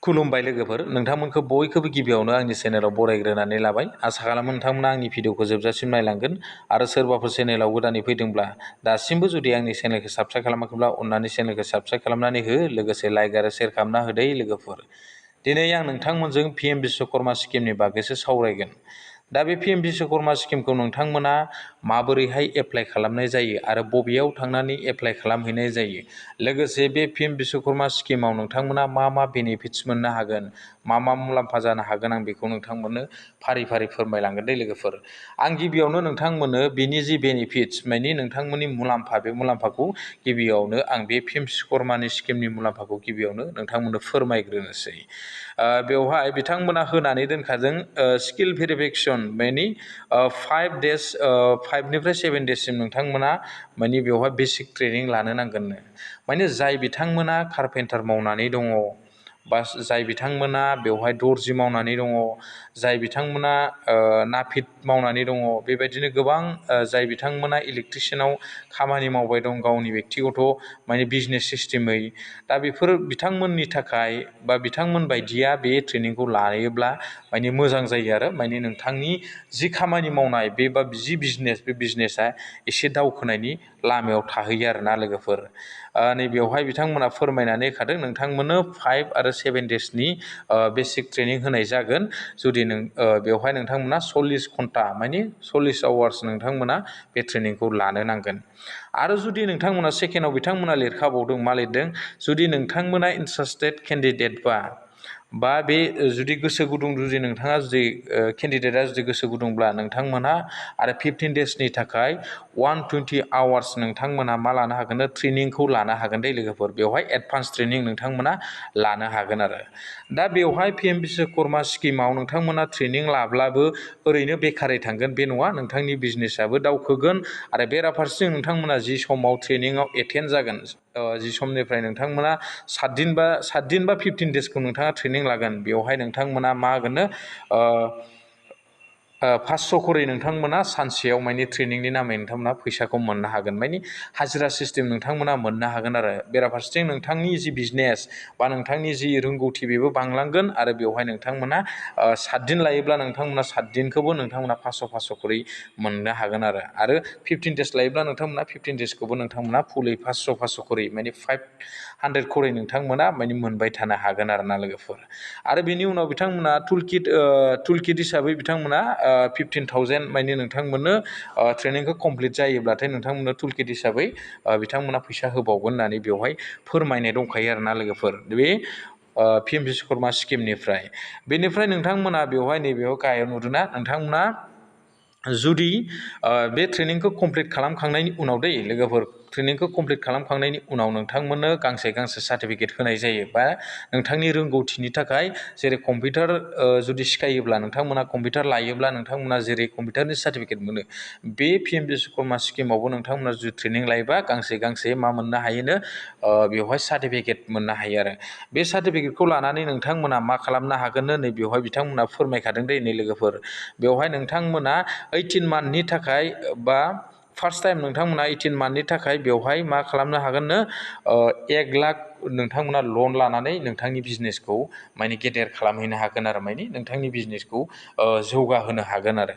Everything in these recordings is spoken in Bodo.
खुलुमबाय लोगोफोर, नोंथांमोनखौ बयखौबो गिबियावनो आंनि चेनेलाव बरायग्रोनानै लाबाय। आसा खालामो नोंथांमोना आंनि भिडिअखौ जोबजासिम नायलांगोन आरो सोरबाफोर चेनेलाव गोदानै फैदोंब्ला दासिमबो जुदि आंनि चेनेलखौ साबस्क्राइब खालामाखैब्ला अन्नानै चेनेलखौ साबस्क्राइब खालामनानै हो, लोगोसे लाइक आरो शेयार खालामना होदै लोगोफोर। दिनै आं नोंथांमोनजों PM बिश्वकर्मा स्किमनि बागैसो सावरायगोन। दा बे PM बिश्वकर्मा स्किमखौ नोंथांमोना माबोरैहाय एप्लाइ खालामनाय जायो आरो बबेयाव थांनानै एप्लाइ खालामहैनाय जायो, लोगोसे बे PM बिश्वकर्मा स्किमाव नोंथांमोना मा बेनिफिट्स मोननो हागोन, मा मुलाम्फा जानो हागोन, आं बेखौ नोंथांमोननो फारि फारि फोरमायलांगोन दे लोगोफोर। आं गिबियावनो नोंथांमोननो बेनि जि बेनिफिट्स माने नोंथांमोननि मुलाम्फा, बे मुलाम्फाखौ गिबियावनो आं बे PM बिश्वकर्मानि स्किमनि मुलाम्फाखौ गिबियावनो नोंथांमोननो फोरमायग्रोनोसै। बेवहाय बिथांमोना होनानै दोनखादों स्किल भेरिफिकेसन, माने 5 days 5निफ्राय 7 days नोंथांमोना माने बेवहाय बेसिक ट्रेनिं लानो नांगोननो। माने जाय बिथांमोना कारपेन्टार मावनानै दङ, बा जाय बिथांमोना बेवहाय दर्जि मावनानै दङ, जाय बिथांमोना नाफिद मावनानै दङ, बेबायदिनो गोबां जाय बिथांमोना इलेक्ट्रिसियानाव खामानि मावबाय दं गावनि बेक्तिगत माने बिजनेस सिस्टेमै, दा बेफोर बिथांमोननि थाखाय बा बिथांमोन बायदिया बे ट्रेनिंखौ लायोब्ला माने मोजां जायो आरो माने नोंथांनि जि खामानि मावनाय बे बा जि बिजनेस, बे बिजनेसा एसे दावखोनायनि लामायाव थाहैयो आरोना लोगोफोर। नैबेवहाय बिथांमोना फोरमायनानै होखादों नोंथांमोननो 5 आरो 7 daysनि बेसिक ट्रेनिं होनाय जागोन। जुदि बेवहाय नोंथांमोना 40 घन्टा माने 40 आवार्स नोंथांमोना बे ट्रेनिंखौ लानो नांगोन। आरो जुदि नोंथांमोना सेकेन्डआव बिथांमोना लिरखाबावदों, मा लिरदों, जुदि नोंथांमोना इन्टारेस्टेड केन्डिडेट बा बे जुदि गोसो गुदुं, जुदि नोंथाङा जुदि केन्डिडेटआ जुदि गोसो गुदुंब्ला नोंथांमोनहा आरो 15 daysनि थाखाय 120 आवार्स नोंथांमोना मा लानो हागोन, ट्रेनिंखौ लानो हागोन दे लोगोफोर। बेवहाय एडभान्स ट्रेनिं नोंथांमोना लानो हागोन आरो। दा बेवहाय PM बिश्वकर्मा स्किमाव नोंथांमोना ट्रेनिं लाब्लाबो ओरैनो बेखारै थांगोन बे नङा, नोंथांनि बिजनेसाबो दावखोगोन। आरो बेराफारसेथिं नोंथांमोना जि समाव ट्रेनिंआव एटेन्ड जागोन, जि समनिफ्राय नोंथांमोना 7 दिन बा 15 daysखौ नोंथाङा ट्रेनिं लागोन, बेवहाय नोंथांमोना मा होगोननो 500 खरै नोंथांमोना सानसेयाव माने ट्रेनिंनि नामै नोंथांमोना फैसाखौ मोननो हागोन, माने हाजिरा सिस्टेम नोंथांमोना मोननो हागोन आरो। बेराफारसेथिं नोंथांनि जि बिजनेस बा नोंथांनि जि रोंगौथि बेबो बांलांगोन। आरो बेवहाय नोंथांमोना 7 दिन लायोब्ला नोंथांमोना 7 दिनखौबो नोंथांमोना 500 खरै मोननो हागोन आरो 15 days लायोब्ला नोंथांमोना 15 daysखौबो नोंथांमोना फुलै 500 खरै माने 500 खरै नोंथांमोना माने मोनबाय थानो हागोन आरोना लोगोफोर। आरो बेनि उनाव बिथांमोना टुलकिट हिसाबै बिथांमोना 15,000 माने नोंथांमोननो ट्रेनिंखौ कमप्लिट जायोब्लाथाय नोंथांमोननो टुलकिट हिसाबै बिथांमोना फैसा होबावगोन होननानै बेवहाय फोरमायनाय दंखायो आरोना लोगोफोर, बे PM बिश्वकर्मा स्किमनिफ्राय। बेनिफ्राय नोंथांमोना बेवहाय नैबेयाव गाहायाव नुदोंना, नोंथांमोना जुदि बे ट्रेनिंखौ कमप्लिट खालामखांनायनि उनाव दै लोगोफोर, ट्रेनिंखौ कमप्लिट खालामखांनायनि उनाव नोंथांमोननो गांसे सार्टिफिकेट होनाय जायो, बा नोंथांनि रोंगौथिनि थाखाय। जेरै कम्पिउटार जुदि सिखायोब्ला, नोंथांमोना कम्पिउटार लायोब्ला नोंथांमोना जेरै कम्पिउटारनि सार्टिफिकेट मोनो, बे PM बिश्वकर्मा स्किमावबो नोंथांमोना जुदि ट्रेनिं लायोबा गांसे मा मोननो हायोनो, बेवहाय सार्टिफिकेट मोननो हायो आरो। बे सार्टिफिकेटखौ लानानै नोंथांमोना मा खालामनो हागोननो, नै बेवहाय बिथांमोना फोरमायखादों दे नै लोगोफोर। बेवहाय नोंथांमोना 18 मान्थनि थाखाय बा फार्स्ट टाइम नोंथांमोना 18 मान्थनि थाखाय बेवहाय मा खालामनो हागोननो, 1 लाख नोंथांमोना लन लानानै नोंथांनि बिजनेसखौ माने गेदेर खालामहैनो हागोन आरो, माने नोंथांनि बिजनेसखौ जौगाहोनो हागोन आरो।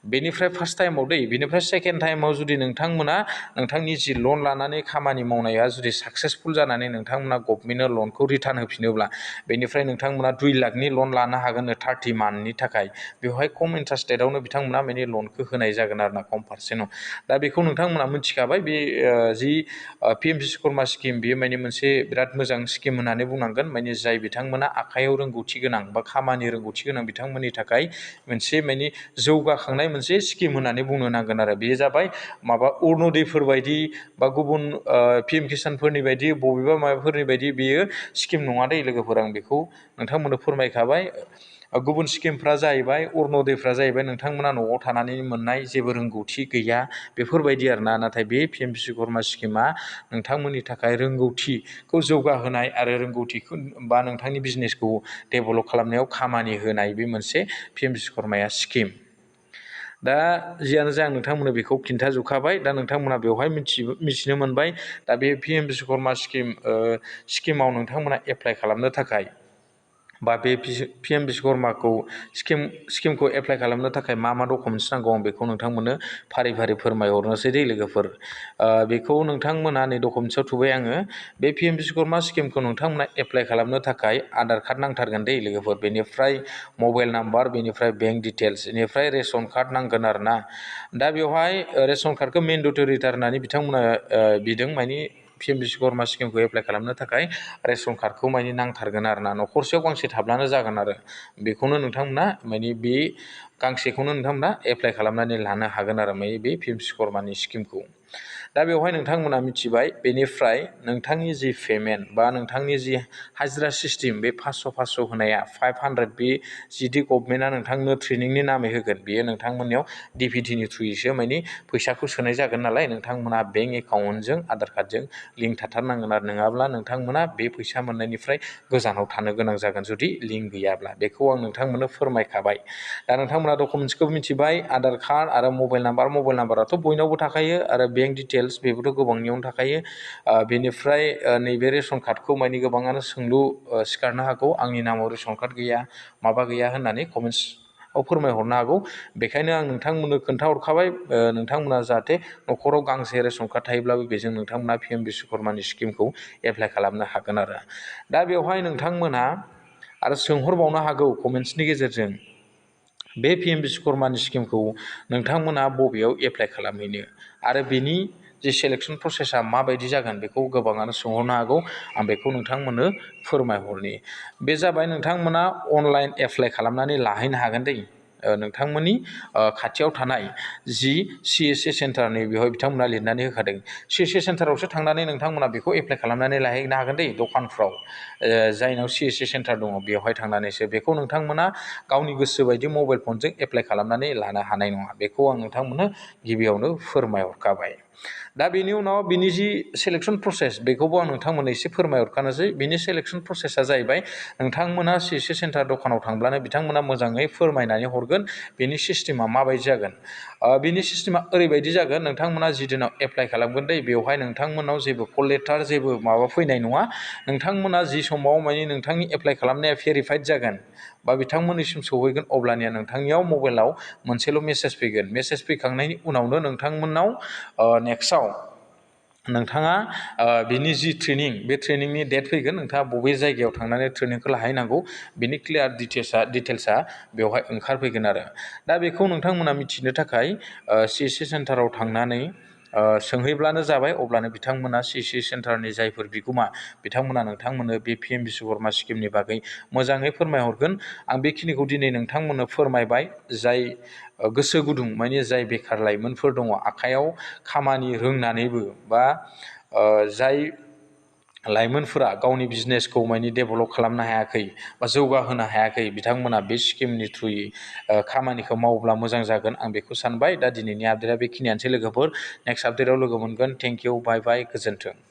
बेनिफ्राय फार्स्ट टाइमाव बेनिफ्राय सेकेन्ड टाइमाव जुदि नोंथांमोना नोंथांनि जि लन लानानै खामानि मावनाया जुदि साक्सेसफुल जानानै नोंथांमोना गभर्नमेन्टनो लनखौ रिटार्न होफिनोब्ला, बेनिफ्राय नोंथांमोना 2 लाखनि लन लानो हागोननो 30 मान्थनि थाखाय। बेवहाय खम इन्टारेस्ट रेटआवनो बिथांमोना माने लनखौ होनाय जागोन आरो ना, खम पार्सेन्टाव। दा बेखौ नोंथांमोना मिथिखाबाय, बे जि PM बिश्वकर्मा स्किम, बेयो माने मोनसे बिराद मोजां स्किम होननानै बुंनांगोन। माने जाय बिथांमोना आखाइयाव रोंगौथि गोनां बा खामानि रोंगौथि गोनां बिथांमोननि थाखाय मोनसे माने जौगाखांनाय मोनसे स्किम होननानै बुंनो नांगोन आरो। बेयो जाबाय माबा अरुण'दयफोर बायदि बा गुबुन PM किसानफोरनि बायदि बबेबा माबाफोरनि बायदि बेयो स्किम नङा दे लोगोफोर, आं बेखौ नोंथांमोननो फोरमायखाबाय। गुबुन स्किमफ्रा जाहैबाय, अरुण'दयफ्रा जाहैबाय नोंथांमोना न'आव थानानै मोननाय, जेबो रोंगौथि गैया बेफोरबायदि आरोना। नाथाय बे PM बिश्वकर्मा स्किमा नोंथांमोननि थाखाय रोंगौथिखौ जौगाहोनाय आरो रोंगौथिखौ बा नोंथांनि बिजनेसखौ डेभेलप खालामनायाव खामानि होनाय, बे मोनसे PM बिश्वकर्माया स्किम। दा जियानो जाया नोंथांमोननो बेखौ खिन्थाजोबखाबाय। दा नोंथांमोना बेवहाय मिथिनो मोनबाय। दा बे PM बिश्वकर्मा स्किमाव नोंथांमोना एप्लाइ खालामनो थाखाय बा बे पिएम बिश्वकर्माखौ स्किमखौ एप्लाइ खालामनो थाखाय मा मा डकुमेन्टस नांगौ आं बेखौ नोंथांमोननो फारि फारि फोरमायहरनोसै दे लोगोफोर। बेखौ नोंथांमोना नै डकुमेन्ट्सआव थुबाय आङो। बे पिएम बिश्वकर्मा स्किमखौ नोंथांमोना एप्लाइ खालामनो थाखाय आधार कार्ड नांथारगोन दे लोगोफोर, बेनिफ्राय मबाइल नाम्बार, बेनिफ्राय बेंक डिटेल्स, बेनिफ्राय रेशन कार्ड नांगोन आरोना। दा बेवहाय रेशन कार्डखौ मेन्डेटरिथार होननानै बिथांमोना बिदों, मानि पिएम बिश्वकर्मा स्किमखौ एप्लाइ खालामनो थाखाय रेशन कार्डखौ मानि नांथारगोन आरोना। न'खरसेयाव गांसे थाब्लानो जागोन आरो बेखौनो नोंथांमोना मानि बे गांसेखौनो नोंथांमोना एप्लाइ खालामनानै लानो हागोन आरो बे पिएम बिश्वकर्मानि स्किमखौ। दा बेवहाय नोंथांमोना मिथिबाय। बेनिफ्राय नोंथांनि जि पेमेन्ट बा नोंथांनि जि हाजिरा सिस्टेम, बे 500 होनाया 500, बे जिदि गभमेन्टआ नोंथांनो ट्रेनिंनि नामै होगोन, बेयो नोंथांमोननियाव डिपिटिनि थ्रुयैसो मानि फैसाखौ सोनाय जागोन नालाय, नोंथांमोना बेंक एकाउन्टजों आधार कार्डजों लिंक थाथारनांगोन आरो, नङाब्ला नोंथांमोना बे फैसा मोननायनिफ्राय गोजानाव थानो गोनां जागोन जुदि लिंक गैयाब्ला। बेखौ आं नोंथांमोननो फोरमायखाबाय। दा नोंथांमोना डकुमेन्ट्सखौ मिथिबाय, आधार कार्ड आरो मबाइल नाम्बाराथ' बयनावबो थाखायो, आरो बेंक डिटेल्स बेबोथ' गोबांनियावनो थाखायो। बेनिफ्राय नैबे रेशन कार्डखौ मानि गोबाङानो सोंलु सिखारनो हागौ, आंनि नामाव रेशन कार्ड गैया, माबा गैया होननानै कमेन्ट्सआव फोरमायहरनो हागौ। बेखायनो आं नोंथांमोननो खोन्थाहरखाबाय, नोंथांमोना जाहाथे न'खराव गांसे रेशन कार्ड थायोब्लाबो बेजों नोंथांमोना पिएम बिश्वकर्मानि स्किमखौ एप्लाइ खालामनो हागोन आरो। दा बेवहाय नोंथांमोना आरो सोंहरबावनो हागौ कमेन्ट्सनि गेजेरजों, बे पिएम बिश्वकर्मानि स्किमखौ नोंथांमोना बबेयाव एप्लाइ खालामहैनो, आरो बेनि जि सेलेक्सन प्रसेसा माबायदि जागोन, बेखौ गोबाङानो सोंहरनो हागौ। आं बेखौ नोंथांमोननो फोरमायहरनि। बे जाबाय नोंथांमोना अनलाइन एप्लाइ खालामनानै लाहैनो हागोन दै। नोंथांमोननि खाथियाव थानाय जि CSC सेन्टार, नै बेवहाय बिथांमोना लिरनानै होखादों। CSC सेन्टारावसो थांनानै नोंथांमोना बेखौ एप्लाइ खालामनानै लाहैनो हागोन दै, दखानफ्राव जायनाव CSC सेन्टार दङ बेवहाय थांनानैसो। बेखौ नोंथांमोना गावनि गोसो बायदि मबाइल फनजों एप्लाइ खालामनानै लानो हानाय नङा। बेखौ आं नोंथांमोननो गिबियावनो फोरमायहरखाबाय। दा बेनि उनाव बिनि जि सेलेक्सन प्रसेस, बेखौबो आं नोंथांमोननो एसे फोरमायहरखानोसै। बिनि सेलेक्सन प्रसेसा जाहैबाय, नोंथांमोना CSC सेन्टार दखानाव थांब्लानो बिथांमोना मोजाङै फोरमायनानै हरगोन बेनि सिस्टेमा माबायदि जागोन। बिनि सिस्टेमा ओरैबायदि जागोन, नोंथांमोना जि दिनाव एप्लाइ खालामगोन दै, बेवहाय नोंथांमोनाव जेबो कल लेटार, जेबो माबा फैनाय नङा। नोंथांमोना जि समाव मानि नोंथांनि एप्लाइ खालामनाया भेरिफाइड जागोन बा बिथांमोननिसिम सहैगोन, अब्लानिया नोंथांनियाव मबाइलाव मोनसेल' मेसेज फैगोन। मेसेज फैखांनायनि उनावनो नोंथांमोननाव नेक्स्टआव नोंथाङा बिनि जि ट्रेनिं, बे ट्रेनिंनि डेट फैगोन, नोंथाङा बबे जायगायाव थांनानै ट्रेनिंखौ लाहैनांगौ, बिनि क्लियार डिटेल्सआ बेवहाय ओंखारफैगोन आरो। दा बेखौ नोंथांमोना मिथिनो थाखाय CSC सेन्टाराव थांनानै सोंहैब्लानो जाबाय। अब्लानो बिथांमोना CSC सेन्टारनि जायफोर बिगोमा, बिथांमोना नोंथांमोननो बे पिएम बिश्वकर्मा स्किमनि बागै मोजाङै फोरमायहरगोन। आं बेखिनिखौ दिनै नोंथांमोननो फोरमायबाय। जाय गोसो गुदुं, माने जाय बेखार लाइमोनफोर दङ, आखायाव खामानि रोंनानैबो, बा जाय लाइमोनफोरा गावनि बिजनेसखौ माने डेभेलप खालामनो हायाखै बा जौगाहोनो हायाखै, बिथांमोना बे स्किमनि थ्रुयै खामानिखौ मावोब्ला मोजां जागोन, आं बेखौ सानबाय। दा दिनैनि आपडेटआ बेखिनियानोसै लोगोफोर। नेक्स्ट आपडेटआव लोगो मोनगोन। थेंक इउ, बाय बाय, गोजोन्थों।